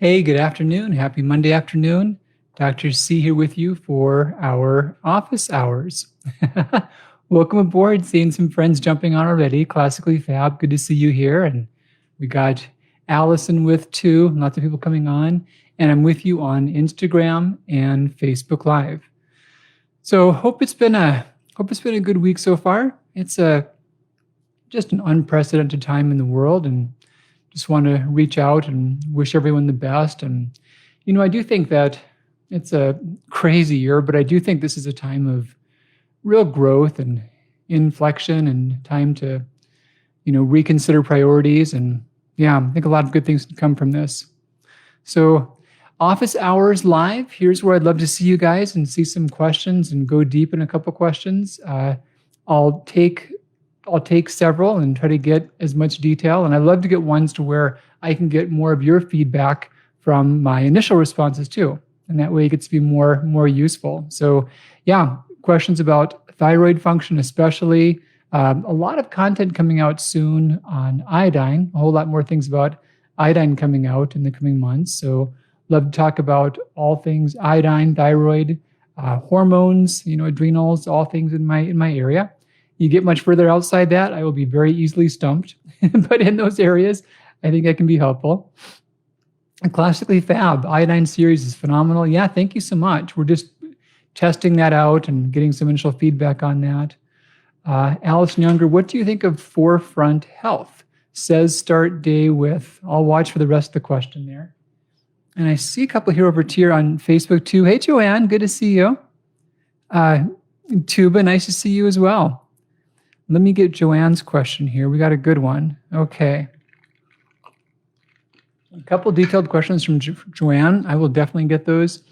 Hey, good afternoon. Happy Monday afternoon. Dr. C here with you for our office hours. Welcome aboard. Seeing some friends jumping on already. Classically Fab, good to see you here. And we got Allison with too, lots of people coming on. And I'm with you on Instagram and Facebook Live. So hope it's been a good week so far. It's just an unprecedented time in the world, and just want to reach out and wish everyone the best. And, I do think that it's a crazy year, but I do think this is a time of real growth and inflection and time to, reconsider priorities. And yeah, I think a lot of good things can come from this. So office hours live, here's where I'd love to see you guys and see some questions and go deep in a couple questions. I'll take several and try to get as much detail. And I love to get ones to where I can get more of your feedback from my initial responses too. And that way it gets to be more useful. So yeah, questions about thyroid function especially. A lot of content coming out soon on iodine, a whole lot more things about iodine coming out in the coming months. So love to talk about all things iodine, thyroid, hormones, adrenals, all things in my area. You get much further outside that, I will be very easily stumped. But in those areas, I think I can be helpful. And Classically Fab, Iodine series is phenomenal. Yeah, thank you so much. We're just testing that out and getting some initial feedback on that. Allison Younger, what do you think of Forefront Health? Says start day with, I'll watch for the rest of the question there. And I see a couple here over here on Facebook too. Hey, Joanne, good to see you. Tuba, nice to see you as well. Let me get Joanne's question here. We got a good one. Okay. A couple detailed questions from Joanne. I will definitely get those.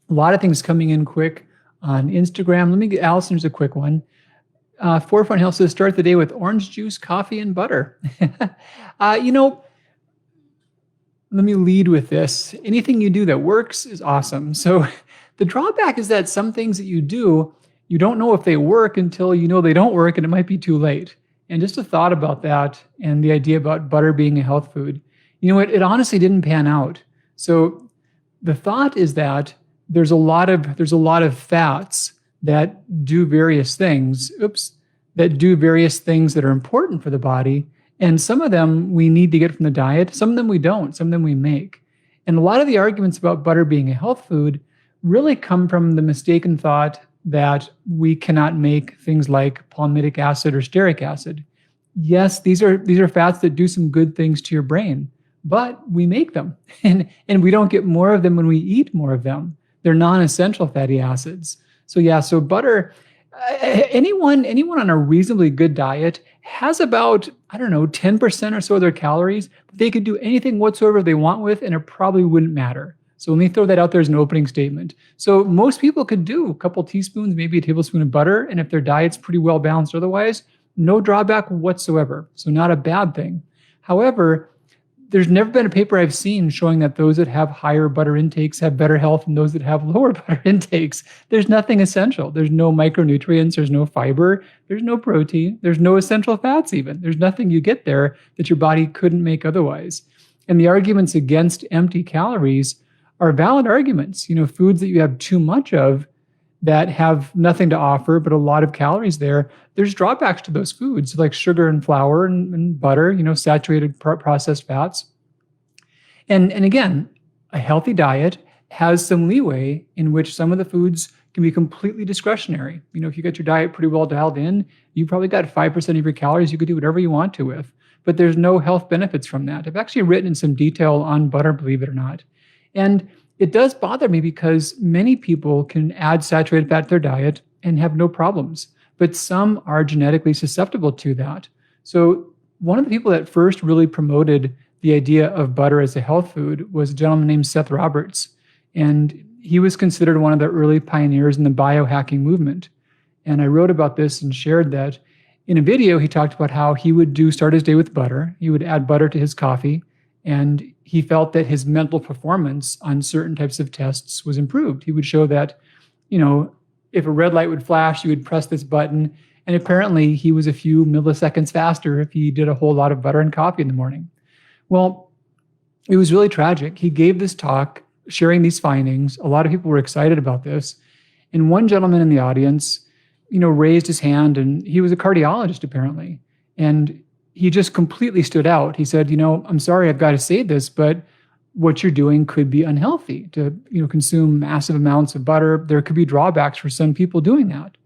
A lot of things coming in quick on Instagram. Let me get Allison, here's a quick one. Forefront Health says start the day with orange juice, coffee, and butter. Let me lead with this. Anything you do that works is awesome. So the drawback is that some things that you do, you don't know if they work until you know they don't work, and it might be too late. And just a thought about that and the idea about butter being a health food. It honestly didn't pan out. So the thought is that there's a lot of fats that do various things, that are important for the body. And some of them we need to get from the diet. Some of them we don't. Some of them we make. And a lot of the arguments about butter being a health food really come from the mistaken thought that we cannot make things like palmitic acid or stearic acid. Yes, these are fats that do some good things to your brain, but we make them, and we don't get more of them when we eat more of them. They're non-essential fatty acids. So butter, anyone on a reasonably good diet has about, 10% or so of their calories. They could do anything whatsoever they want with, and it probably wouldn't matter. So let me throw that out there as an opening statement. So most people could do a couple teaspoons, maybe a tablespoon of butter, and if their diet's pretty well balanced otherwise, no drawback whatsoever. So not a bad thing. However, there's never been a paper I've seen showing that those that have higher butter intakes have better health than those that have lower butter intakes. There's nothing essential. There's no micronutrients. There's no fiber. There's no protein. There's no essential fats even. There's nothing you get there that your body couldn't make otherwise. And the arguments against empty calories are valid arguments. Foods that you have too much of that have nothing to offer, but a lot of calories there, there's drawbacks to those foods like sugar and flour and butter, saturated processed fats. And again, a healthy diet has some leeway in which some of the foods can be completely discretionary. If you got your diet pretty well dialed in, you probably got 5% of your calories you could do whatever you want to with, but there's no health benefits from that. I've actually written in some detail on butter, believe it or not. And it does bother me because many people can add saturated fat to their diet and have no problems, but some are genetically susceptible to that. So one of the people that first really promoted the idea of butter as a health food was a gentleman named Seth Roberts. And he was considered one of the early pioneers in the biohacking movement. And I wrote about this and shared that in a video. He talked about how he would start his day with butter. He would add butter to his coffee. And he felt that his mental performance on certain types of tests was improved. He would show that, if a red light would flash, you would press this button. And apparently he was a few milliseconds faster if he did a whole lot of butter and coffee in the morning. Well, it was really tragic. He gave this talk sharing these findings. A lot of people were excited about this. And one gentleman in the audience, raised his hand, and he was a cardiologist apparently. And he just completely stood out. He said, I'm sorry, I've got to say this, but what you're doing could be unhealthy to, consume massive amounts of butter. There could be drawbacks for some people doing that.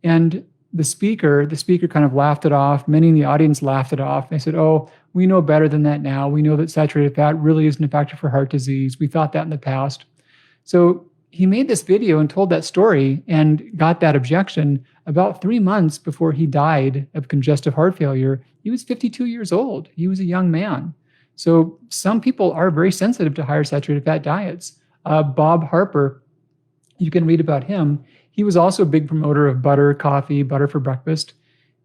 And the speaker kind of laughed it off. Many in the audience laughed it off. They said, oh, we know better than that now. We know that saturated fat really isn't a factor for heart disease. We thought that in the past. So he made this video and told that story and got that objection about 3 months before he died of congestive heart failure. He was 52 years old. He was a young man. So some people are very sensitive to higher saturated fat diets. Bob Harper, you can read about him. He was also a big promoter of butter, coffee, butter for breakfast.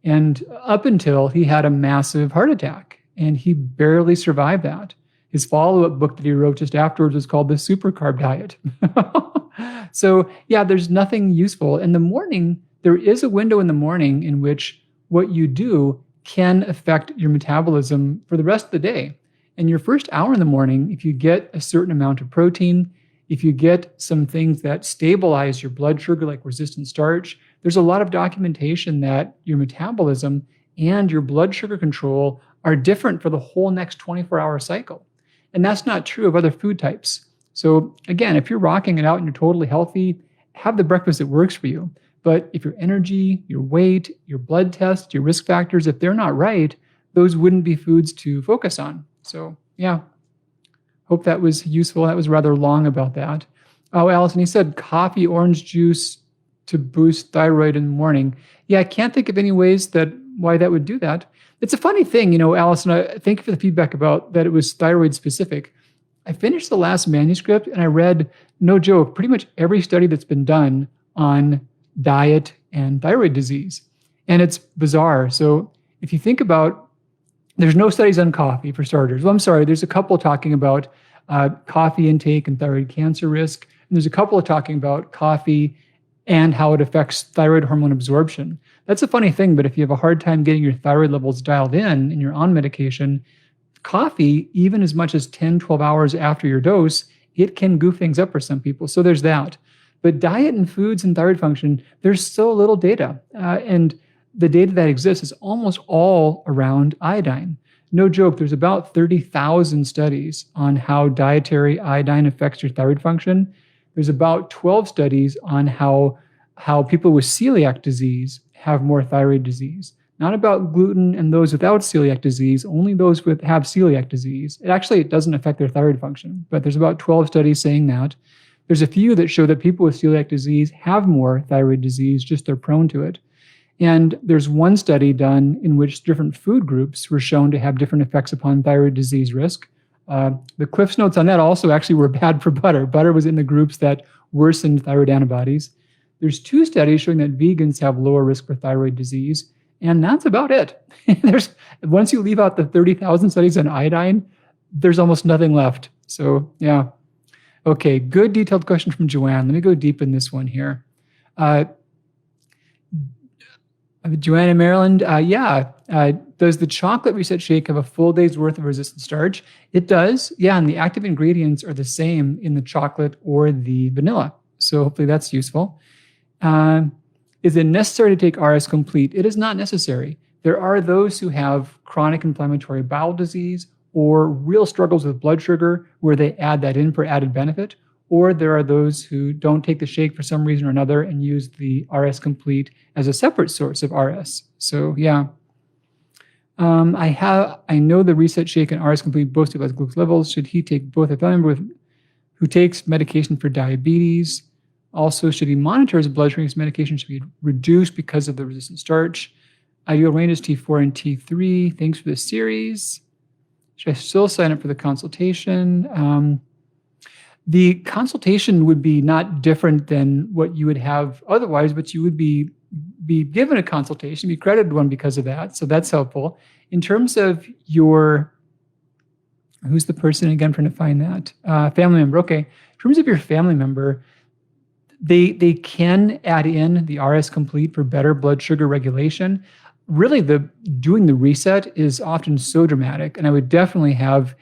And up until he had a massive heart attack, and he barely survived that. His follow-up book that he wrote just afterwards was called The Super Carb Diet. So yeah, there's nothing useful. In the morning, there is a window in the morning in which what you do can affect your metabolism for the rest of the day. And your first hour in the morning, if you get a certain amount of protein, if you get some things that stabilize your blood sugar, like resistant starch, there's a lot of documentation that your metabolism and your blood sugar control are different for the whole next 24-hour cycle. And that's not true of other food types. So again, if you're rocking it out and you're totally healthy, have the breakfast that works for you. But if your energy, your weight, your blood test, your risk factors, if they're not right, those wouldn't be foods to focus on. So yeah, hope that was useful. That was rather long about that. Oh, Allison, he said coffee, orange juice to boost thyroid in the morning. Yeah, I can't think of any ways why that would do that. It's a funny thing, Allison, thank you for the feedback about that it was thyroid specific. I finished the last manuscript and I read, no joke, pretty much every study that's been done on diet and thyroid disease. And it's bizarre. So if you think about, there's no studies on coffee for starters. Well, I'm sorry, there's a couple talking about coffee intake and thyroid cancer risk. And there's a couple talking about coffee and how it affects thyroid hormone absorption. That's a funny thing, but if you have a hard time getting your thyroid levels dialed in and you're on medication, coffee, even as much as 10, 12 hours after your dose, it can goof things up for some people. So there's that. But diet and foods and thyroid function, there's so little data. And the data that exists is almost all around iodine. No joke, there's about 30,000 studies on how dietary iodine affects your thyroid function. There's about 12 studies on how people with celiac disease have more thyroid disease. Not about gluten and those without celiac disease, only those have celiac disease. It doesn't affect their thyroid function, but there's about 12 studies saying that. There's a few that show that people with celiac disease have more thyroid disease, just they're prone to it. And there's one study done in which different food groups were shown to have different effects upon thyroid disease risk. The Cliff's notes on that also actually were bad for butter. Butter was in the groups that worsened thyroid antibodies. There's 2 studies showing that vegans have lower risk for thyroid disease, and that's about it. Once you leave out the 30,000 studies on iodine, there's almost nothing left. So yeah. Okay, good detailed question from Joanne. Let me go deep in this one here. Joanne in Maryland, does the chocolate reset shake have a full day's worth of resistant starch? It does, yeah, and the active ingredients are the same in the chocolate or the vanilla. So hopefully that's useful. Is it necessary to take RS Complete? It is not necessary. There are those who have chronic inflammatory bowel disease or real struggles with blood sugar where they add that in for added benefit. Or there are those who don't take the shake for some reason or another and use the RS Complete as a separate source of RS. So yeah. I know the Reset Shake and RS Complete both stabilize glucose levels. Should he take both? A family member who takes medication for diabetes. Also, should he monitor his blood sugar? His medication should be reduced because of the resistant starch. Ideal range is T4 and T3. Thanks for the series. Should I still sign up for the consultation? The consultation would be not different than what you would have otherwise, but you would be given a consultation, be credited one because of that. So that's helpful. In terms of who's the person again, trying to find that? Family member. Okay. In terms of your family member, they can add in the RS Complete for better blood sugar regulation. Really, doing the reset is often so dramatic, and I would definitely have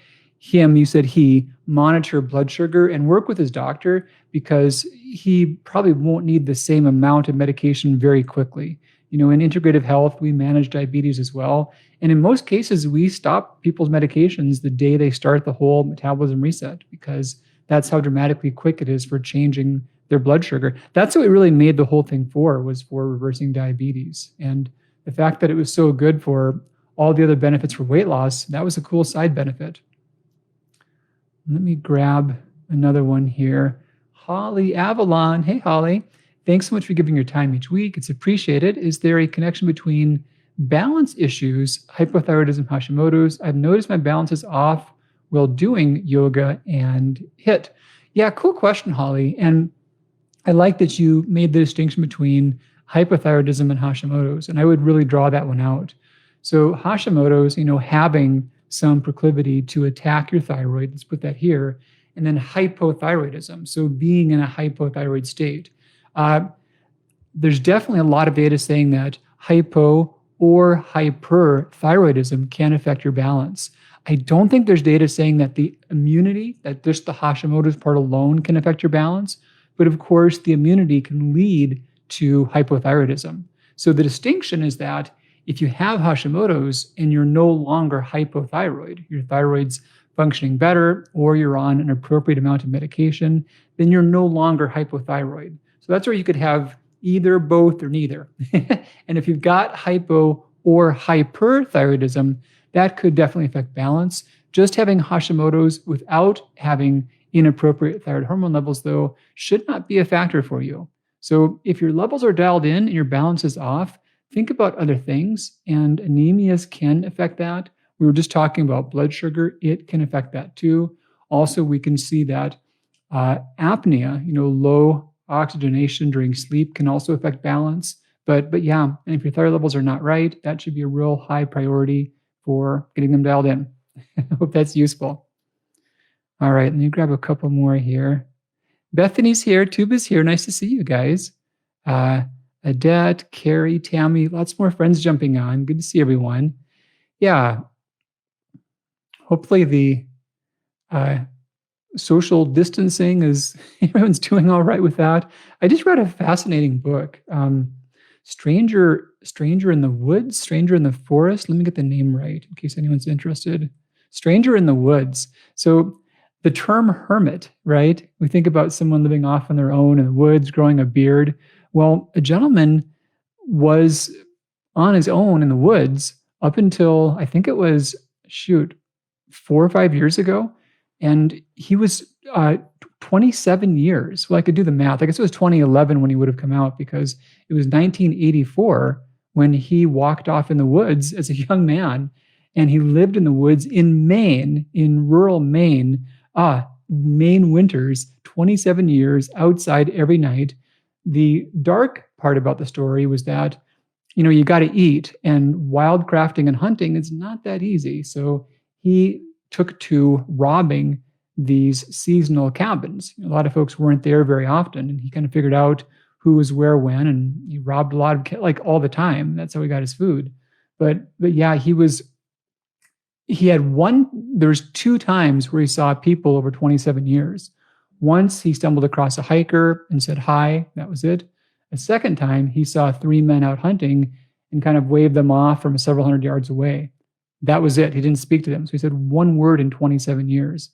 you said he, monitor blood sugar and work with his doctor because he probably won't need the same amount of medication very quickly. In integrative health, we manage diabetes as well. And in most cases, we stop people's medications the day they start the whole metabolism reset because that's how dramatically quick it is for changing their blood sugar. That's what we really made the whole thing was for reversing diabetes. And the fact that it was so good for all the other benefits for weight loss, that was a cool side benefit. Let me grab another one here. Holly Avalon. Hey, Holly. Thanks so much for giving your time each week. It's appreciated. Is there a connection between balance issues, hypothyroidism, Hashimoto's? I've noticed my balance is off while doing yoga and HIIT. Yeah, cool question, Holly. And I like that you made the distinction between hypothyroidism and Hashimoto's, and I would really draw that one out. So Hashimoto's, having some proclivity to attack your thyroid, let's put that here, and then hypothyroidism, so being in a hypothyroid state. There's definitely a lot of data saying that hypo or hyperthyroidism can affect your balance. I don't think there's data saying that the immunity, that just the Hashimoto's part alone can affect your balance, but of course the immunity can lead to hypothyroidism. So the distinction is that if you have Hashimoto's and you're no longer hypothyroid, your thyroid's functioning better, or you're on an appropriate amount of medication, then you're no longer hypothyroid. So that's where you could have either, both, or neither. And if you've got hypo or hyperthyroidism, that could definitely affect balance. Just having Hashimoto's without having inappropriate thyroid hormone levels, though, should not be a factor for you. So if your levels are dialed in and your balance is off, think about other things, and anemias can affect that. We were just talking about blood sugar. It can affect that too. Also, we can see that apnea, low oxygenation during sleep can also affect balance. But yeah, and if your thyroid levels are not right, that should be a real high priority for getting them dialed in. I hope that's useful. All right, let me grab a couple more here. Bethany's here, Tuba's here. Nice to see you guys. Adette, Carrie, Tammy, lots more friends jumping on. Good to see everyone. Yeah. Hopefully the social distancing everyone's doing all right with that. I just read a fascinating book. Stranger in the Woods, Stranger in the Forest. Let me get the name right in case anyone's interested. Stranger in the Woods. So the term hermit, right? We think about someone living off on their own in the woods, growing a beard. Well, a gentleman was on his own in the woods up until, I think it was, 4 or 5 years ago. And he was 27 years. Well, I could do the math. I guess it was 2011 when he would have come out, because it was 1984 when he walked off in the woods as a young man. And he lived in the woods in Maine, in rural Maine, Maine winters, 27 years outside every night. The dark part about the story was that, you got to eat, and wildcrafting and hunting is not that easy. So he took to robbing these seasonal cabins. A lot of folks weren't there very often, and he kind of figured out who was where when, and he robbed a lot of all the time. That's how he got his food. But yeah, there's 2 times where he saw people over 27 years. Once he stumbled across a hiker and said hi, that was it. A second time, he saw 3 men out hunting and kind of waved them off from several hundred yards away. That was it. He didn't speak to them. So he said 1 word in 27 years.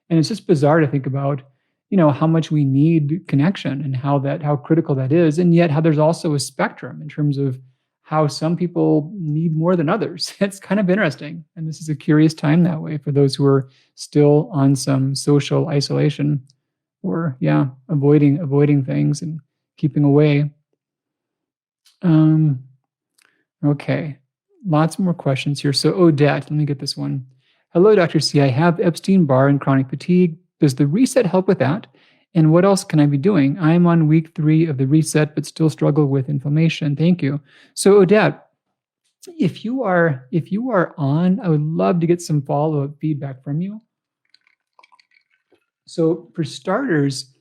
And it's just bizarre to think about, how much we need connection and how critical that is. And yet how there's also a spectrum in terms of how some people need more than others. It's kind of interesting. And this is a curious time that way for those who are still on some social isolation or, avoiding things and keeping away. Okay, lots more questions here. So Odette, let me get this one. Hello, Dr. C. I have Epstein-Barr and chronic fatigue. Does the reset help with that? And what else can I be doing? I am on week 3 of the reset, but still struggle with inflammation. Thank you. So Odette, if you are on, I would love to get some follow-up feedback from you. So for starters,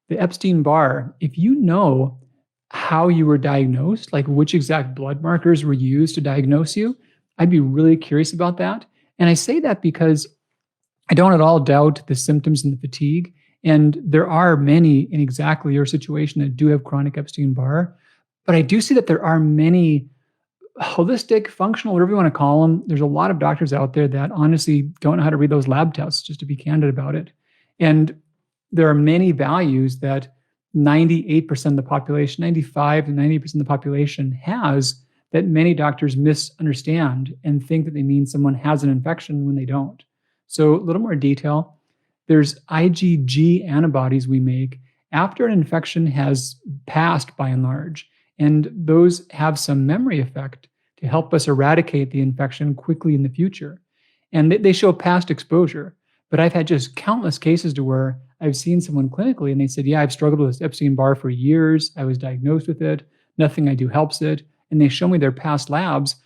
the Epstein-Barr, if you know how you were diagnosed, like which exact blood markers were used to diagnose you, I'd be really curious about that. And I say that because I don't at all doubt the symptoms and the fatigue. And there are many in exactly your situation that do have chronic Epstein-Barr. But I do see that there are many holistic, functional, whatever you want to call them. There's a lot of doctors out there that honestly don't know how to read those lab tests, just to be candid about it. And there are many values that 98% of the population, 95 to 90% of the population has, that many doctors misunderstand and think that they mean someone has an infection when they don't. So a little more detail. There's IgG antibodies we make after an infection has passed by and large. And those have some memory effect to help us eradicate the infection quickly in the future. And they show past exposure. But I've had just countless cases to where I've seen someone clinically and they said, yeah, I've struggled with Epstein-Barr for years. I was diagnosed with it. Nothing I do helps it. And they show me their past labs.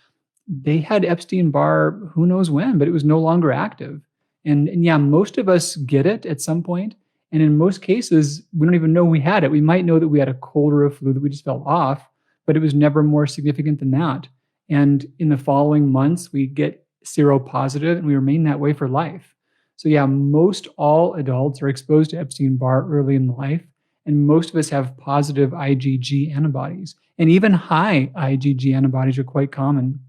They had Epstein-Barr who knows when, but it was no longer active. And yeah, most of us get it at some point. And in most cases, we don't even know we had it. We might know that we had a cold or a flu that we just felt off, but it was never more significant than that. And in the following months, we get seropositive and we remain that way for life. So yeah, most all adults are exposed to Epstein-Barr early in life, and most of us have positive IgG antibodies. And even high IgG antibodies are quite common.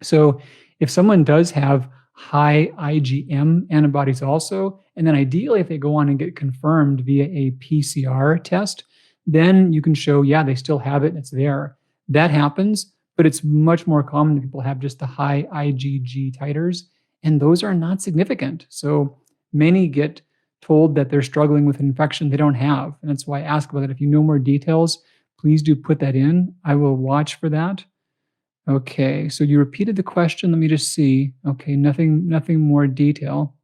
So if someone does have high IgM antibodies also, and then ideally if they go on and get confirmed via a PCR test, then you can show, yeah, they still have it and it's there. That happens, but it's much more common that people have just the high IgG titers, and those are not significant. So many get told that they're struggling with an infection they don't have, and that's why I ask about it. If you know more details, please do put that in. I will watch for that. Okay, so you repeated the question. Let me just see. Okay, nothing more detail.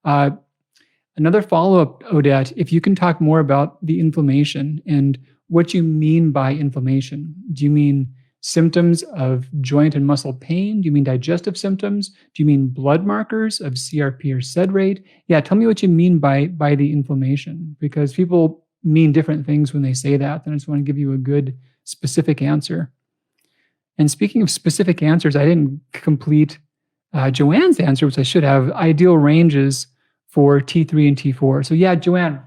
Another follow-up, Odette, if you can talk more about the inflammation and what you mean by inflammation. Do you mean symptoms of joint and muscle pain? Do you mean digestive symptoms? Do you mean blood markers of CRP or SED rate? Yeah, tell me what you mean by the inflammation, because people mean different things when they say that. And I just want to give you a good specific answer. And speaking of specific answers, I didn't complete Joanne's answer, which I should have. Ideal ranges for T3 and T4. So yeah, Joanne,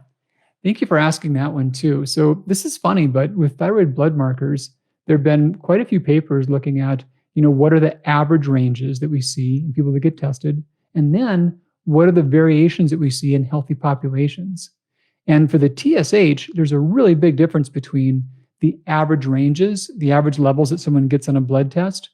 thank you for asking that one too. So this is funny, but with thyroid blood markers, there have been quite a few papers looking at, what are the average ranges that we see in people that get tested, and then what are the variations that we see in healthy populations. And for the TSH, there's a really big difference between the average ranges, the average levels that someone gets on a blood test,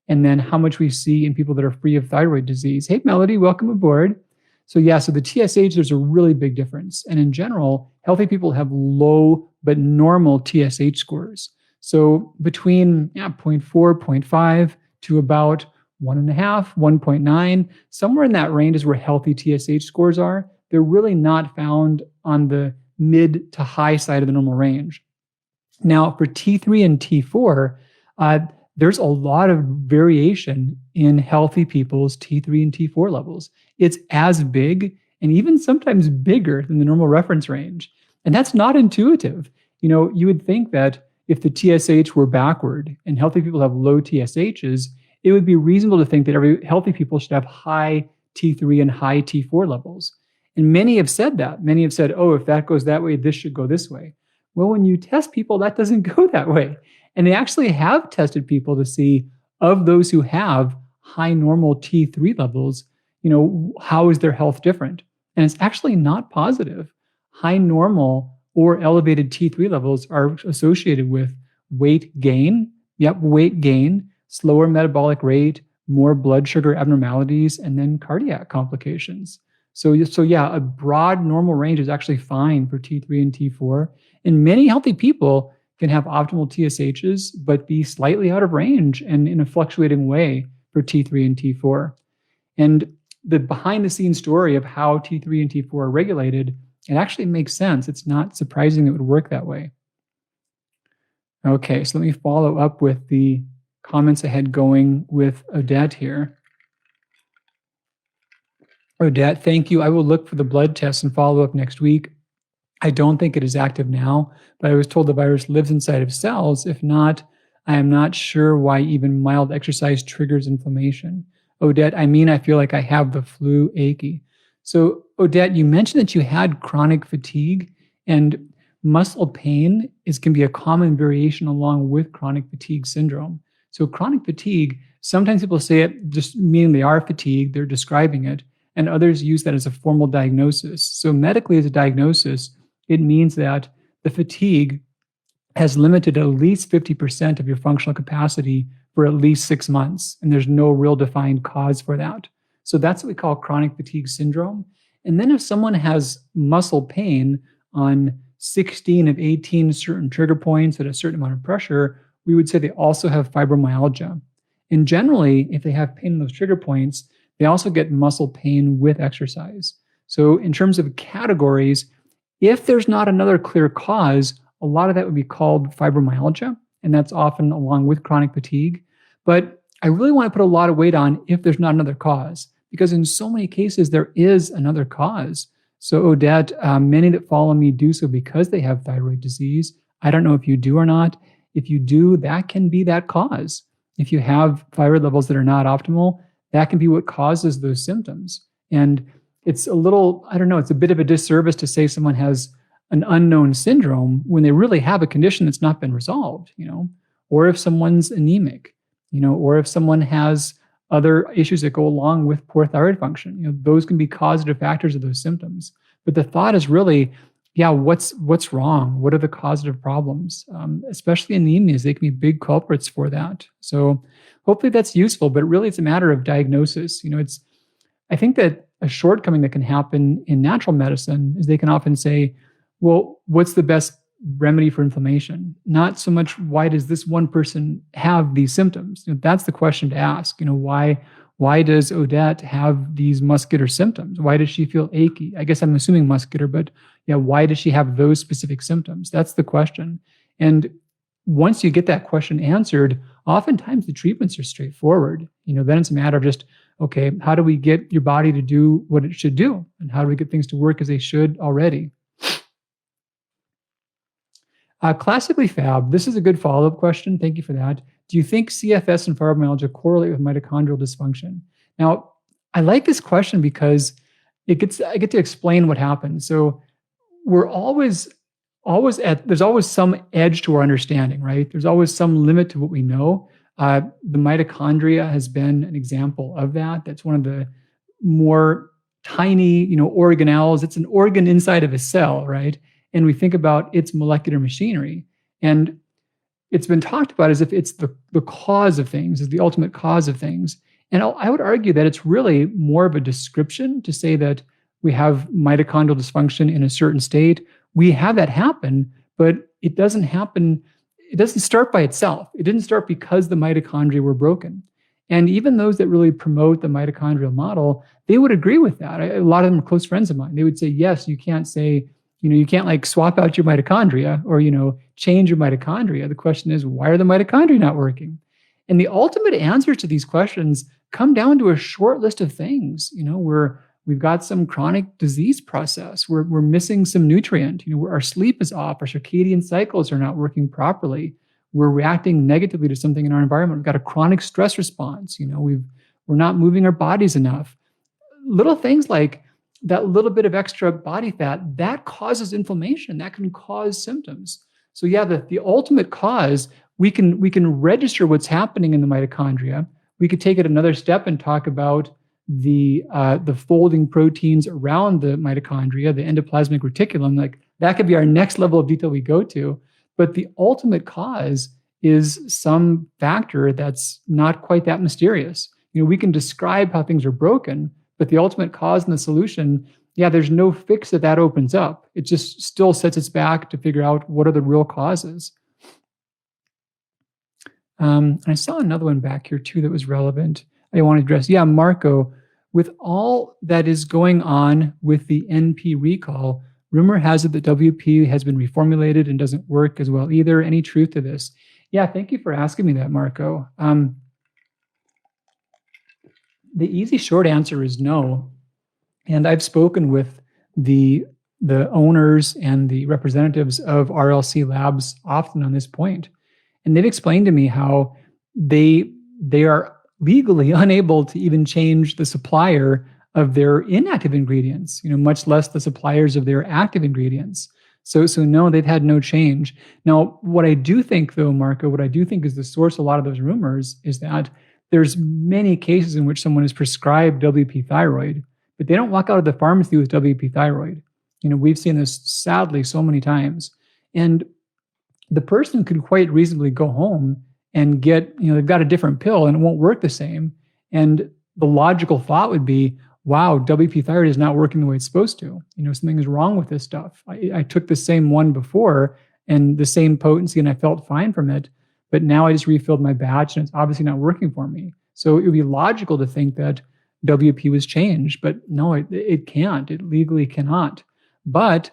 and then how much we see in people that are free of thyroid disease. Hey, Melody, welcome aboard. So yeah, so the TSH, there's a really big difference. And in general, healthy people have low but normal TSH scores. So between 0.4, 0.5 to about 1.5, 1.9, somewhere in that range is where healthy TSH scores are. They're really not found on the mid to high side of the normal range. Now, for T3 and T4, there's a lot of variation in healthy people's T3 and T4 levels. It's as big and even sometimes bigger than the normal reference range. And that's not intuitive. You would think that if the TSH were backward and healthy people have low TSHs, it would be reasonable to think that every healthy people should have high T3 and high T4 levels. And many have said that. Many have said, oh, if that goes that way, this should go this way. Well, when you test people, that doesn't go that way. And they actually have tested people to see, of those who have high normal T3 levels, how is their health different? And it's actually not positive. High normal or elevated T3 levels are associated with weight gain. Yep, weight gain, slower metabolic rate, more blood sugar abnormalities, and then cardiac complications. So yeah, a broad normal range is actually fine for T3 and T4. And many healthy people can have optimal TSHs, but be slightly out of range and in a fluctuating way for T3 and T4. And the behind the scenes story of how T3 and T4 are regulated, it actually makes sense. It's not surprising that it would work that way. Okay, so let me follow up with the comments I had going with Odette here. Odette, thank you. I will look for the blood test and follow up next week. I don't think it is active now, but I was told the virus lives inside of cells. If not, I am not sure why even mild exercise triggers inflammation. Odette, I feel like I have the flu achy. So, Odette, you mentioned that you had chronic fatigue, and muscle pain can be a common variation along with chronic fatigue syndrome. So, chronic fatigue, sometimes people say it just meaning they are fatigued, they're describing it, and others use that as a formal diagnosis. So, medically, as a diagnosis, it means that the fatigue has limited at least 50% of your functional capacity for at least 6 months, and there's no real defined cause for that. So that's what we call chronic fatigue syndrome. And then if someone has muscle pain on 16 of 18 certain trigger points at a certain amount of pressure, we would say they also have fibromyalgia. And generally, if they have pain in those trigger points, they also get muscle pain with exercise. So in terms of categories, if there's not another clear cause, a lot of that would be called fibromyalgia, and that's often along with chronic fatigue. But I really want to put a lot of weight on if there's not another cause, because in so many cases, there is another cause. So Odette, many that follow me do so because they have thyroid disease. I don't know if you do or not. If you do, that can be that cause. If you have thyroid levels that are not optimal, that can be what causes those symptoms. And it's a little, I don't know, it's a bit of a disservice to say someone has an unknown syndrome when they really have a condition that's not been resolved, or if someone's anemic, or if someone has other issues that go along with poor thyroid function. Those can be causative factors of those symptoms. But the thought is really, what's wrong? What are the causative problems? Especially anemias, they can be big culprits for that. So hopefully that's useful, but really it's a matter of diagnosis. I think that a shortcoming that can happen in natural medicine is they can often say, well, what's the best remedy for inflammation? Not so much, why does this one person have these symptoms? That's the question to ask. Why does Odette have these muscular symptoms? Why does she feel achy? I guess I'm assuming muscular, but why does she have those specific symptoms? That's the question. And once you get that question answered, oftentimes the treatments are straightforward. Then it's a matter of just, okay, how do we get your body to do what it should do? And how do we get things to work as they should already? Classically Fab, this is a good follow-up question. Thank you for that. Do you think CFS and fibromyalgia correlate with mitochondrial dysfunction? Now, I like this question because I get to explain what happens. So we're there's always some edge to our understanding, right? There's always some limit to what we know. The mitochondria has been an example of that. That's one of the more tiny, organelles. It's an organ inside of a cell, right? And we think about its molecular machinery. And it's been talked about as if it's the cause of things, is the ultimate cause of things. And I would argue that it's really more of a description to say that we have mitochondrial dysfunction in a certain state. We have that happen, but it doesn't happen. It doesn't start by itself. It didn't start because the mitochondria were broken. And even those that really promote the mitochondrial model, they would agree with that. A lot of them are close friends of mine. They would say, yes, you can't say, you can't like swap out your mitochondria or, change your mitochondria. The question is, why are the mitochondria not working? And the ultimate answers to these questions come down to a short list of things. We've got some chronic disease process. We're missing some nutrient. Our sleep is off. Our circadian cycles are not working properly. We're reacting negatively to something in our environment. We've got a chronic stress response. We're not moving our bodies enough. Little things like that little bit of extra body fat, that causes inflammation. That can cause symptoms. So the ultimate cause, we can register what's happening in the mitochondria. We could take it another step and talk about the folding proteins around the mitochondria, the endoplasmic reticulum. Like that could be our next level of detail we go to. But the ultimate cause is some factor that's not quite that mysterious. We can describe how things are broken, but the ultimate cause and the solution, there's no fix that opens up. It just still sets us back to figure out what are the real causes. And I saw another one back here too that was relevant. I want to address. Marco, with all that is going on with the NP recall, rumor has it that WP has been reformulated and doesn't work as well either. Any truth to this? Thank you for asking me that, Marco. The easy short answer is no. And I've spoken with the owners and the representatives of RLC Labs often on this point. And they've explained to me how they are legally unable to even change the supplier of their inactive ingredients, much less the suppliers of their active ingredients. So no, they've had no change. Now, what I do think though, Marco, what I do think is the source of a lot of those rumors is that there's many cases in which someone is prescribed WP thyroid, but they don't walk out of the pharmacy with WP thyroid. We've seen this sadly so many times. And the person could quite reasonably go home and get, they've got a different pill and it won't work the same. And the logical thought would be, wow, WP thyroid is not working the way it's supposed to. Something is wrong with this stuff. I took the same one before and the same potency and I felt fine from it, but now I just refilled my batch and it's obviously not working for me. So it would be logical to think that WP was changed, but no, it can't. It legally cannot. But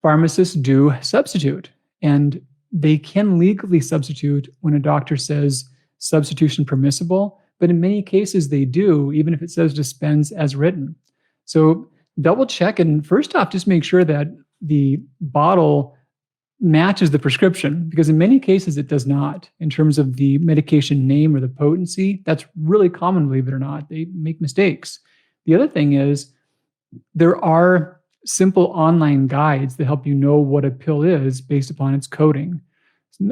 pharmacists do substitute, and they can legally substitute when a doctor says substitution permissible, but in many cases they do, even if it says dispense as written. So double check, and first off, just make sure that the bottle matches the prescription, because in many cases it does not in terms of the medication name or the potency. That's really common, believe it or not. They make mistakes. The other thing is there are simple online guides that help you know what a pill is based upon its coding.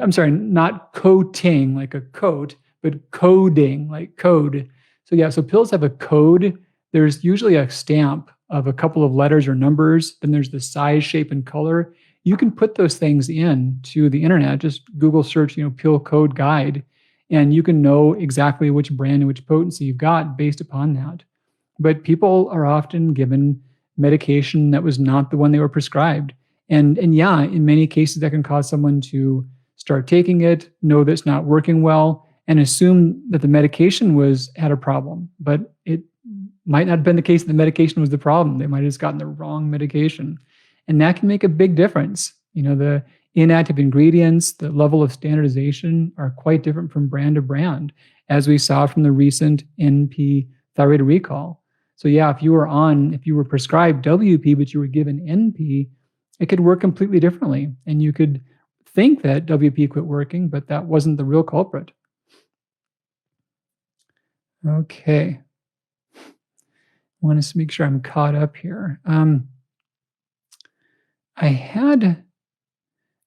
I'm sorry, not coating like a coat, but coding like code. So pills have a code. There's usually a stamp of a couple of letters or numbers. Then there's the size, shape, and color. You can put those things in to the internet. Just Google search, pill code guide, and you can know exactly which brand and which potency you've got based upon that. But people are often given medication that was not the one they were prescribed. And yeah, in many cases that can cause someone to start taking it, know that it's not working well, and assume that the medication had a problem. But it might not have been the case that the medication was the problem. They might have just gotten the wrong medication. And that can make a big difference. The inactive ingredients, the level of standardization are quite different from brand to brand, as we saw from the recent NP thyroid recall. So yeah, if you were prescribed WP, but you were given NP, it could work completely differently. And you could think that WP quit working, but that wasn't the real culprit. Okay. I want to make sure I'm caught up here. I had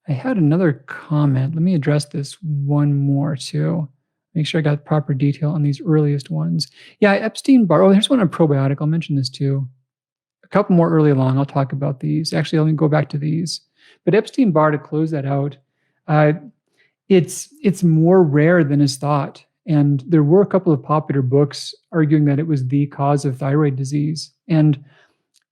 another comment. Let me address this one more too. Make sure I got proper detail on these earliest ones. Yeah, Epstein-Barr. Oh, there's one on probiotic. I'll mention this too. A couple more early along. I'll talk about these. Actually, let me go back to these. But Epstein-Barr, to close that out, it's more rare than is thought. And there were a couple of popular books arguing that it was the cause of thyroid disease. And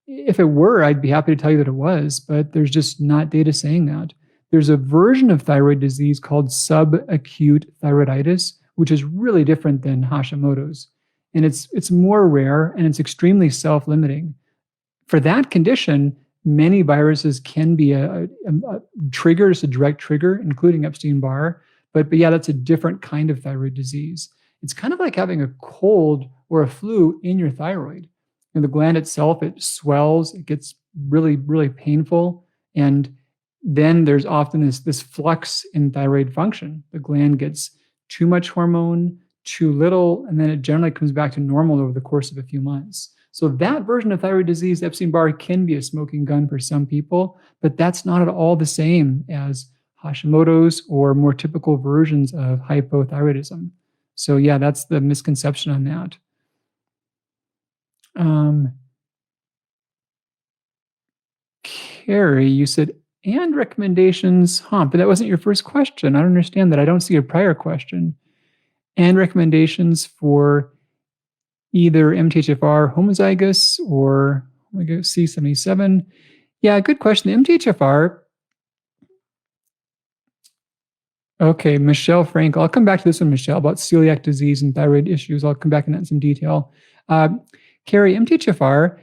if it were, I'd be happy to tell you that it was, but there's just not data saying that. There's a version of thyroid disease called subacute thyroiditis, which is really different than Hashimoto's. And it's more rare and it's extremely self-limiting. For that condition, many viruses can be a trigger, it's a direct trigger, including Epstein-Barr. But yeah, that's a different kind of thyroid disease. It's kind of like having a cold or a flu in your thyroid. The gland itself, it swells, it gets really, really painful. And then there's often this flux in thyroid function. The gland gets too much hormone, too little, and then it generally comes back to normal over the course of a few months. So that version of thyroid disease, Epstein-Barr, can be a smoking gun for some people, but that's not at all the same as Hashimoto's or more typical versions of hypothyroidism. So yeah, that's the misconception on that. Carrie, you said, and recommendations, but that wasn't your first question. I don't understand that. I don't see a prior question. And recommendations for either MTHFR homozygous or C77. Yeah, good question. MTHFR. Okay, Michelle Frank. I'll come back to this one, Michelle, about celiac disease and thyroid issues. I'll come back on that in some detail. Carrie, MTHFR,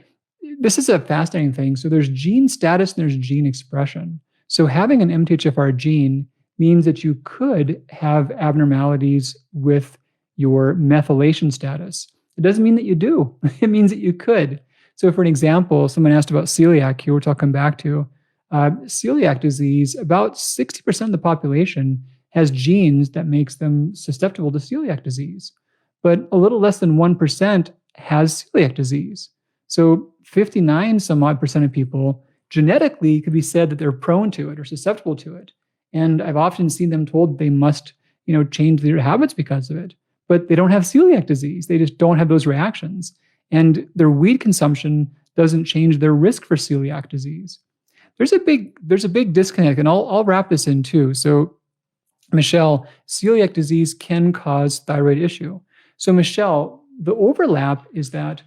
this is a fascinating thing. So there's gene status and there's gene expression. So having an MTHFR gene means that you could have abnormalities with your methylation status. It doesn't mean that you do. It means that you could. So for an example, someone asked about celiac here, which I'll come back to. Celiac disease, about 60% of the population has genes that makes them susceptible to celiac disease. But a little less than 1% has celiac disease. So 59 some odd percent of people genetically could be said that they're prone to it or susceptible to it. And I've often seen them told they must, change their habits because of it. But they don't have celiac disease. They just don't have those reactions. And their wheat consumption doesn't change their risk for celiac disease. There's a big disconnect, and I'll wrap this in too. So, Michelle, celiac disease can cause thyroid issue. So, Michelle, the overlap is that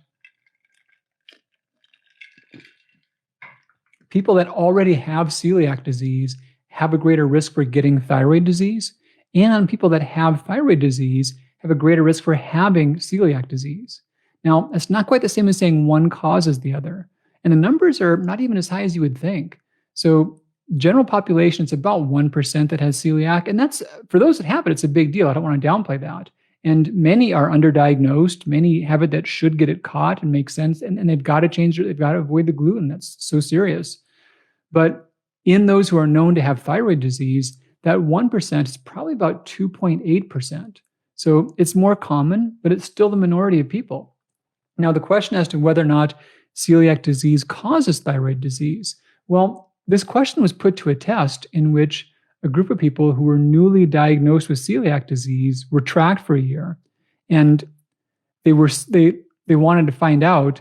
people that already have celiac disease have a greater risk for getting thyroid disease, and people that have thyroid disease have a greater risk for having celiac disease. Now, that's not quite the same as saying one causes the other. And the numbers are not even as high as you would think. So general population, it's about 1% that has celiac. And that's, for those that have it, it's a big deal. I don't want to downplay that. And many are underdiagnosed. Many have it that should get it caught and make sense. And they've got to change it. They've got to avoid the gluten. That's so serious. But in those who are known to have thyroid disease, that 1% is probably about 2.8%. So it's more common, but it's still the minority of people. Now, the question as to whether or not celiac disease causes thyroid disease. Well, this question was put to a test in which a group of people who were newly diagnosed with celiac disease were tracked for a year. And they wanted to find out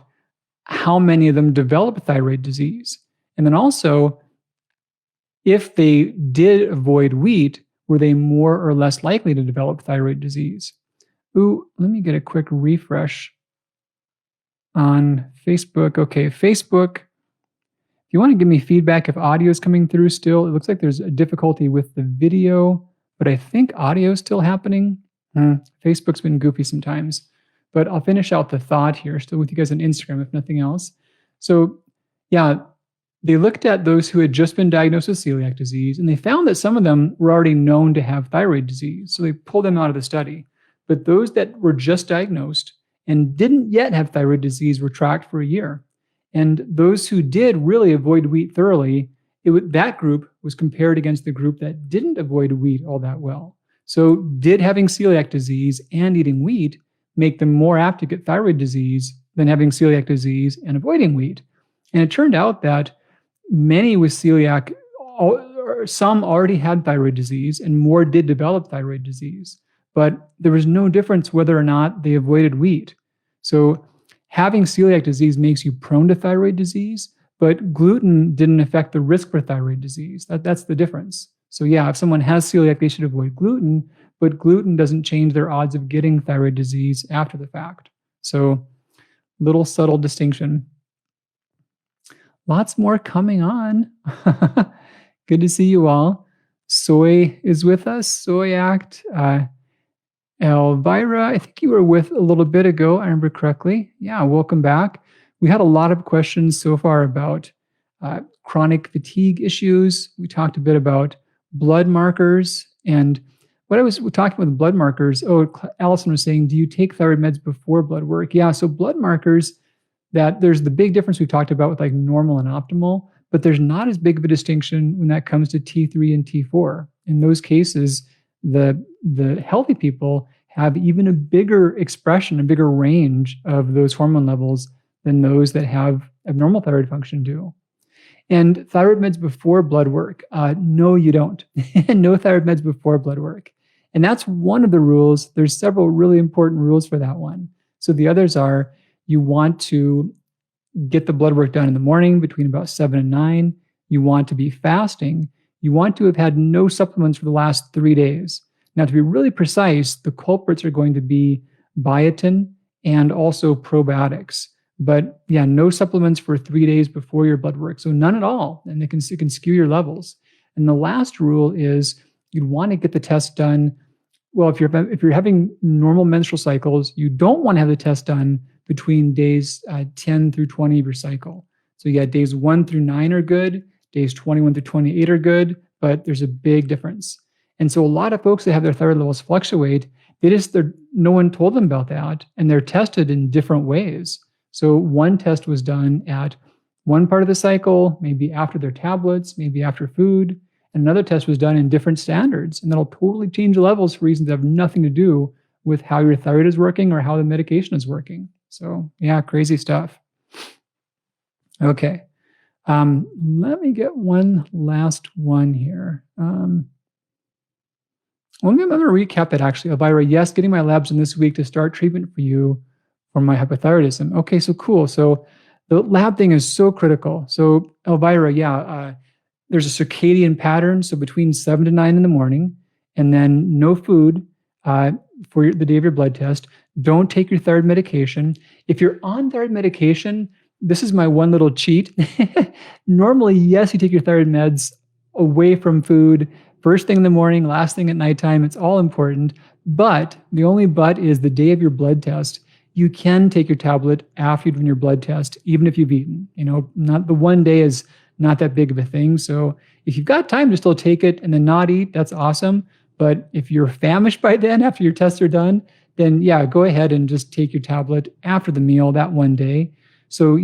how many of them developed thyroid disease. And then also, if they did avoid wheat, were they more or less likely to develop thyroid disease? Ooh, let me get a quick refresh on Facebook. Okay, Facebook, if you want to give me feedback if audio is coming through still, it looks like there's a difficulty with the video, but I think audio is still happening. Facebook's been goofy sometimes, but I'll finish out the thought here, still with you guys on Instagram, if nothing else. So yeah, they looked at those who had just been diagnosed with celiac disease, and they found that some of them were already known to have thyroid disease. So they pulled them out of the study. But those that were just diagnosed and didn't yet have thyroid disease were tracked for a year. And those who did really avoid wheat thoroughly, that group was compared against the group that didn't avoid wheat all that well. So did having celiac disease and eating wheat make them more apt to get thyroid disease than having celiac disease and avoiding wheat? And it turned out that many with celiac, some already had thyroid disease and more did develop thyroid disease. But there was no difference whether or not they avoided wheat. So having celiac disease makes you prone to thyroid disease, but gluten didn't affect the risk for thyroid disease. That's the difference. So yeah, if someone has celiac, they should avoid gluten, but gluten doesn't change their odds of getting thyroid disease after the fact. So little subtle distinction. Lots more coming on. Good to see you all. Soy is with us. Soy Act. Elvira, I think you were with a little bit ago, I remember correctly. Yeah, welcome back. We had a lot of questions so far about chronic fatigue issues. We talked a bit about blood markers. And what I was talking about blood markers, Allison was saying, do you take thyroid meds before blood work? Yeah, so blood markers, that there's the big difference we talked about with like normal and optimal, but there's not as big of a distinction when that comes to T3 and T4. In those cases, the healthy people have even a bigger expression, a bigger range of those hormone levels than those that have abnormal thyroid function do. And thyroid meds before blood work, no, you don't. No thyroid meds before blood work. And that's one of the rules. There's several really important rules for that one. So the others are, you want to get the blood work done in the morning between about 7 and 9. You want to be fasting. You want to have had no supplements for the last 3 days. Now, to be really precise, the culprits are going to be biotin and also probiotics. But yeah, no supplements for 3 days before your blood work. So none at all. And it can skew your levels. And the last rule is you'd want to get the test done. Well, if you're having normal menstrual cycles, you don't want to have the test done between days 10 through 20 of your cycle. So yeah, days 1 through 9 are good. Days 21 through 28 are good, but there's a big difference. And so a lot of folks that have their thyroid levels fluctuate, no one told them about that, and they're tested in different ways. So one test was done at one part of the cycle, maybe after their tablets, maybe after food, and another test was done in different standards, and that'll totally change the levels for reasons that have nothing to do with how your thyroid is working or how the medication is working. So yeah, crazy stuff. Okay. Let me get one last one here. I'm going to recap that actually. Elvira, yes, getting my labs in this week to start treatment for you for my hypothyroidism. Okay, so cool. So the lab thing is so critical. So Elvira, there's a circadian pattern. So between 7 to 9 in the morning, and then no food for the day of your blood test. Don't take your thyroid medication. If you're on thyroid medication, this is my one little cheat. Normally, yes, you take your thyroid meds away from food, first thing in the morning, last thing at nighttime. It's all important. But the only but is the day of your blood test. You can take your tablet after you've done your blood test, even if you've eaten. Not the one day is not that big of a thing. So if you've got time to still take it and then not eat, that's awesome. But if you're famished by then, after your tests are done, then go ahead and just take your tablet after the meal that one day. So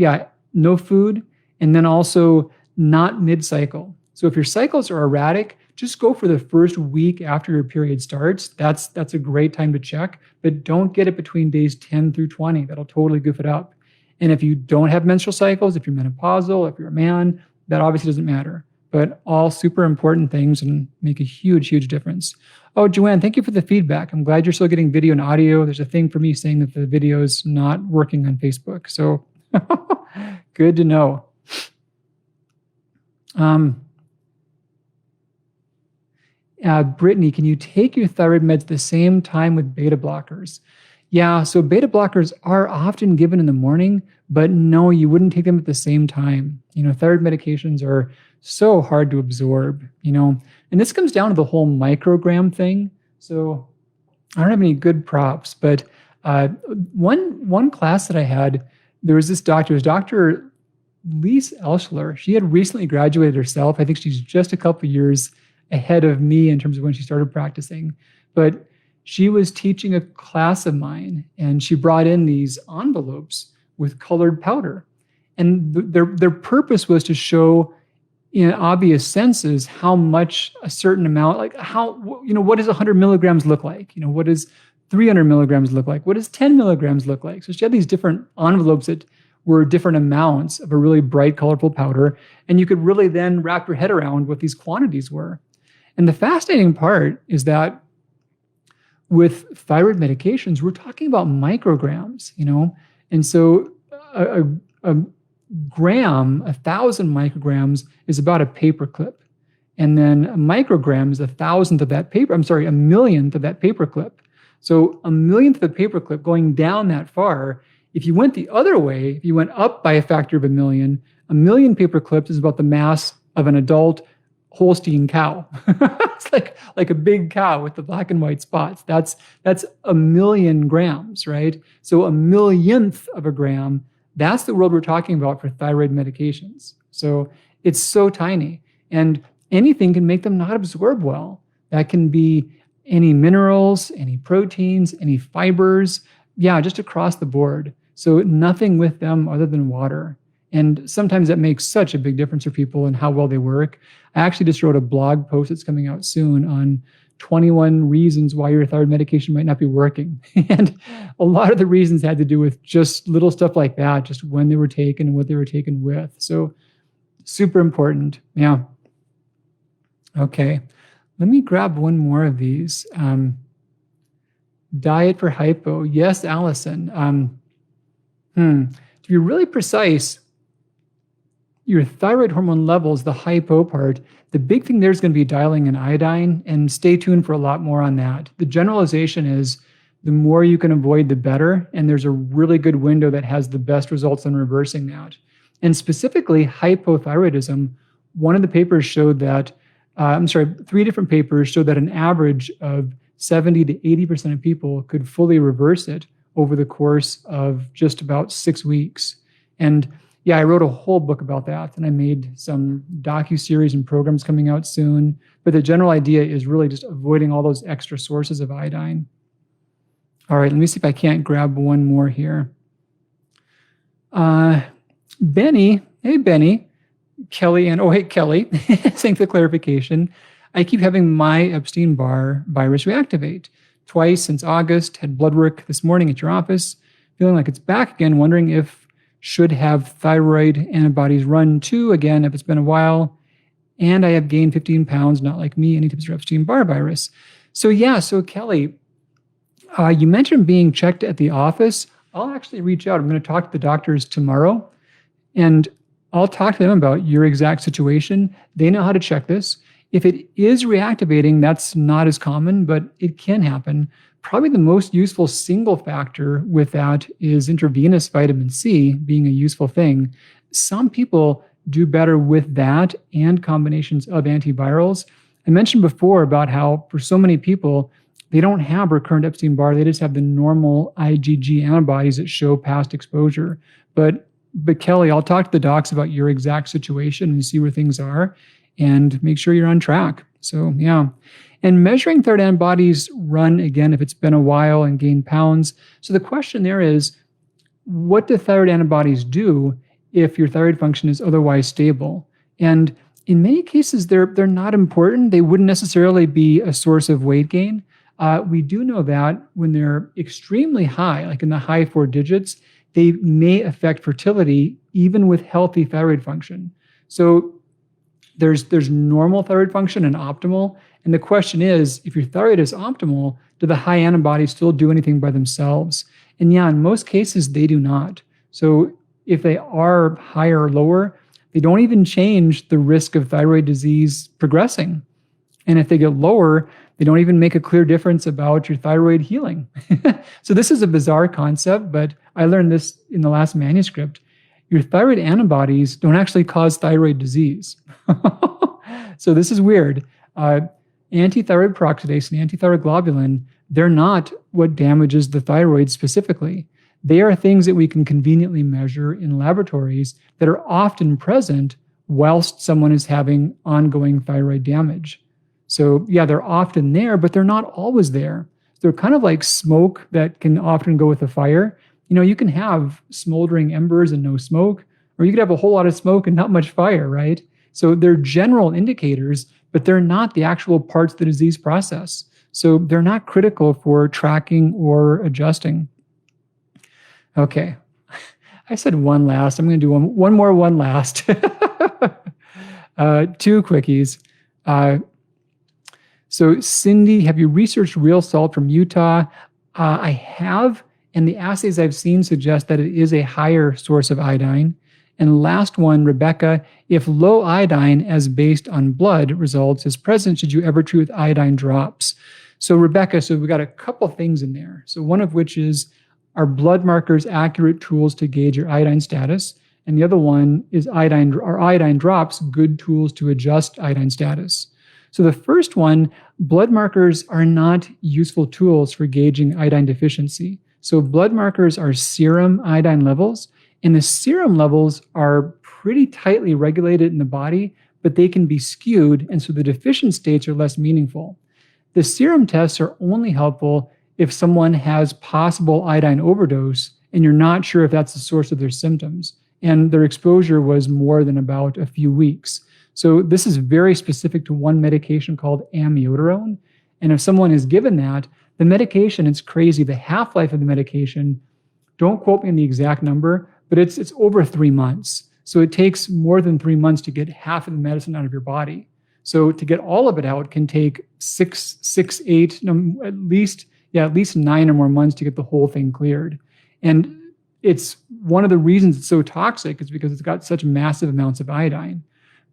no food, and then also not mid-cycle. So if your cycles are erratic, just go for the first week after your period starts. That's a great time to check, but don't get it between days 10 through 20. That'll totally goof it up. And if you don't have menstrual cycles, if you're menopausal, if you're a man, that obviously doesn't matter. But all super important things and make a huge, huge difference. Oh, Joanne, thank you for the feedback. I'm glad you're still getting video and audio. There's a thing for me saying that the video is not working on Facebook. So good to know. Brittany, can you take your thyroid meds at the same time with beta blockers? Yeah, so beta blockers are often given in the morning, but no, you wouldn't take them at the same time. Thyroid medications are so hard to absorb, and this comes down to the whole microgram thing. So I don't have any good props, but one class that I had, there was this doctor, it was Dr. Lise Elschler. She had recently graduated herself. I think she's just a couple years ahead of me in terms of when she started practicing. But she was teaching a class of mine, and she brought in these envelopes with colored powder. And their purpose was to show in obvious senses how much a certain amount, like what does 100 milligrams look like? What does 300 milligrams look like? What does 10 milligrams look like? So she had these different envelopes that were different amounts of a really bright, colorful powder. And you could really then wrap your head around what these quantities were. And the fascinating part is that with thyroid medications, we're talking about micrograms, And so a gram, 1,000 micrograms is about a paper clip. And then a microgram is a millionth of that paper clip. So a millionth of a paper clip going down that far, if you went the other way, if you went up by a factor of a million paper clips is about the mass of an adult Holstein cow. It's like a big cow with the black and white spots. That's 1,000,000 grams, right? So a millionth of a gram, that's the world we're talking about for thyroid medications. So it's so tiny, and anything can make them not absorb well. That can be any minerals, any proteins, any fibers, just across the board. So nothing with them other than water. And sometimes that makes such a big difference for people and how well they work. I actually just wrote a blog post that's coming out soon on 21 reasons why your thyroid medication might not be working. And a lot of the reasons had to do with just little stuff like that, just when they were taken and what they were taken with. So super important. Yeah. Okay. Let me grab one more of these. Diet for hypo. Yes, Allison. To be really precise, your thyroid hormone levels, the hypo part, the big thing there is going to be dialing in iodine, and stay tuned for a lot more on that. The generalization is the more you can avoid, the better, and there's a really good window that has the best results in reversing that. And specifically, hypothyroidism, one of the papers showed that, 3 different papers showed that an average of 70 to 80% of people could fully reverse it over the course of just about 6 weeks. And I wrote a whole book about that, and I made some docuseries and programs coming out soon. But the general idea is really just avoiding all those extra sources of iodine. All right, let me see if I can't grab one more here. Benny, hey Benny, Kelly, and hey Kelly, thanks for the clarification. I keep having my Epstein-Barr virus reactivate twice since August. Had blood work this morning at your office, feeling like it's back again, wondering if should have thyroid antibodies run too, again, if it's been a while. And I have gained 15 pounds, not like me, any tips for Epstein-Barr virus. So Kelly, you mentioned being checked at the office. I'll actually reach out. I'm going to talk to the doctors tomorrow, and I'll talk to them about your exact situation. They know how to check this. If it is reactivating, that's not as common, but it can happen. Probably the most useful single factor with that is intravenous vitamin C being a useful thing. Some people do better with that and combinations of antivirals. I mentioned before about how for so many people, they don't have recurrent Epstein-Barr. They just have the normal IgG antibodies that show past exposure. But Kelly, I'll talk to the docs about your exact situation and see where things are and make sure you're on track. So yeah. And measuring thyroid antibodies run, again, if it's been a while and gained pounds. So the question there is, what do thyroid antibodies do if your thyroid function is otherwise stable? And in many cases, they're not important. They wouldn't necessarily be a source of weight gain. We do know that when they're extremely high, like in the high 4 digits, they may affect fertility even with healthy thyroid function. So there's normal thyroid function and optimal. And the question is, if your thyroid is optimal, do the high antibodies still do anything by themselves? And yeah, in most cases, they do not. So if they are higher or lower, they don't even change the risk of thyroid disease progressing. And if they get lower, they don't even make a clear difference about your thyroid healing. So this is a bizarre concept, but I learned this in the last manuscript. Your thyroid antibodies don't actually cause thyroid disease. So this is weird. Antithyroid peroxidase and antithyroid globulin, they're not what damages the thyroid specifically. They are things that we can conveniently measure in laboratories that are often present whilst someone is having ongoing thyroid damage. So yeah, they're often there, but they're not always there. They're kind of like smoke that can often go with a fire. You can have smoldering embers and no smoke, or you could have a whole lot of smoke and not much fire, right? So they're general indicators, but they're not the actual parts of the disease process. So they're not critical for tracking or adjusting. Okay, I said one last. I'm going to do one more last. 2 quickies. So Cindy, have you researched real salt from Utah? I have, and the assays I've seen suggest that it is a higher source of iodine. And last one, Rebecca, if low iodine as based on blood results is present, should you ever treat with iodine drops? So Rebecca, we got a couple things in there. So one of which is, are blood markers accurate tools to gauge your iodine status? And the other one is, are iodine drops good tools to adjust iodine status? So the first one, blood markers are not useful tools for gauging iodine deficiency. So blood markers are serum iodine levels, and the serum levels are pretty tightly regulated in the body, but they can be skewed, and so the deficient states are less meaningful. The serum tests are only helpful if someone has possible iodine overdose and you're not sure if that's the source of their symptoms, and their exposure was more than about a few weeks. So this is very specific to one medication called amiodarone. And if someone is given that, the medication, it's crazy. The half-life of the medication, don't quote me on the exact number, but it's over 3 months. So it takes more than 3 months to get half of the medicine out of your body. So to get all of it out can take 8, at least 9 or more months to get the whole thing cleared. And it's one of the reasons it's so toxic is because it's got such massive amounts of iodine.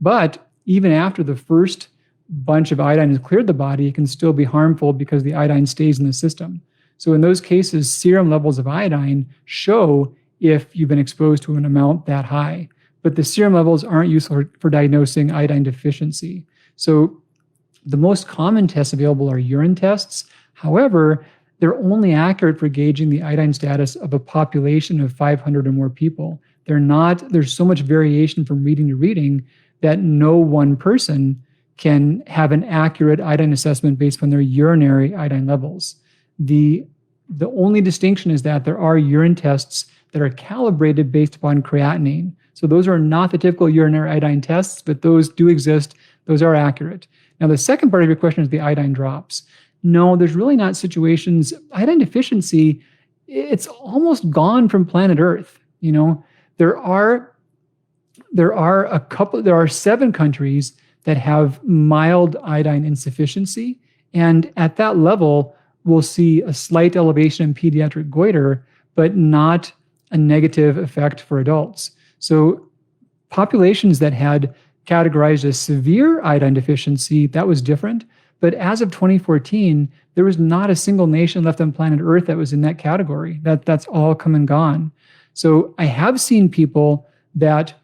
But even after the first bunch of iodine has cleared the body, it can still be harmful because the iodine stays in the system. So in those cases, serum levels of iodine show if you've been exposed to an amount that high. But the serum levels aren't useful for diagnosing iodine deficiency. So the most common tests available are urine tests. However, they're only accurate for gauging the iodine status of a population of 500 or more people. There's so much variation from reading to reading that no one person can have an accurate iodine assessment based on their urinary iodine levels. The only distinction is that there are urine tests that are calibrated based upon creatinine. So those are not the typical urinary iodine tests, but those do exist. Those are accurate. Now, the second part of your question is the iodine drops. No, there's really not situations. Iodine deficiency, it's almost gone from planet Earth. There are 7 countries that have mild iodine insufficiency. And at that level, we'll see a slight elevation in pediatric goiter, but not a negative effect for adults. So populations that had categorized as severe iodine deficiency, that was different. But as of 2014, there was not a single nation left on planet Earth that was in that category. That's all come and gone. So I have seen people that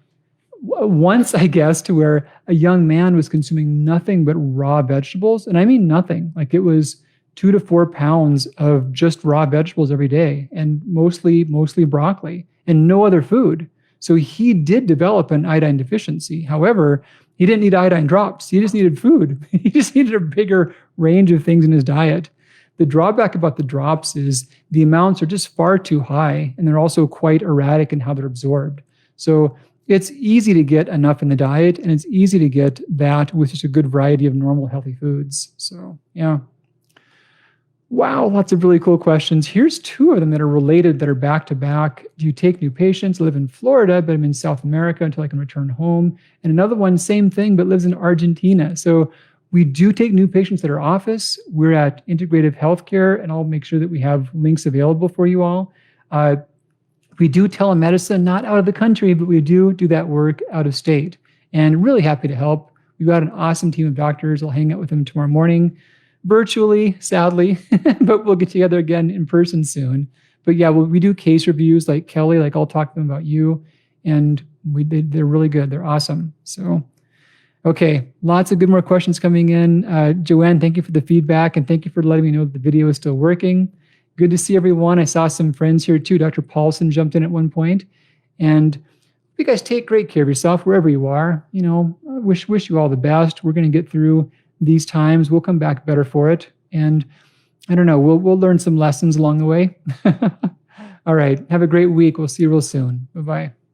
once, I guess, to where a young man was consuming nothing but raw vegetables. And I mean nothing. Like it was 2 to 4 pounds of just raw vegetables every day, and mostly broccoli and no other food. So he did develop an iodine deficiency. However, he didn't need iodine drops. He just needed food. He just needed a bigger range of things in his diet. The drawback about the drops is the amounts are just far too high, and they're also quite erratic in how they're absorbed. So it's easy to get enough in the diet, and it's easy to get that with just a good variety of normal healthy foods. So yeah. Wow, lots of really cool questions. Here's 2 of them that are related, that are back to back. Do you take new patients? I live in Florida, but I'm in South America until I can return home. And another one, same thing, but lives in Argentina. So we do take new patients at our office. We're at Integrative Healthcare, and I'll make sure that we have links available for you all. We do telemedicine, not out of the country, but we do that work out of state. And really happy to help. We've got an awesome team of doctors. I'll hang out with them tomorrow morning. Virtually, sadly, but we'll get together again in person soon. But yeah, we do case reviews like Kelly, like I'll talk to them about you, and they're really good. They're awesome. So, okay, lots of good more questions coming in. Joanne, thank you for the feedback, and thank you for letting me know that the video is still working. Good to see everyone. I saw some friends here too. Dr. Paulson jumped in at one point, and you guys take great care of yourself wherever you are. You know, I wish you all the best. We're going to get through these times. We'll come back better for it. And I don't know, we'll learn some lessons along the way. All right. Have a great week. We'll see you real soon. Bye-bye.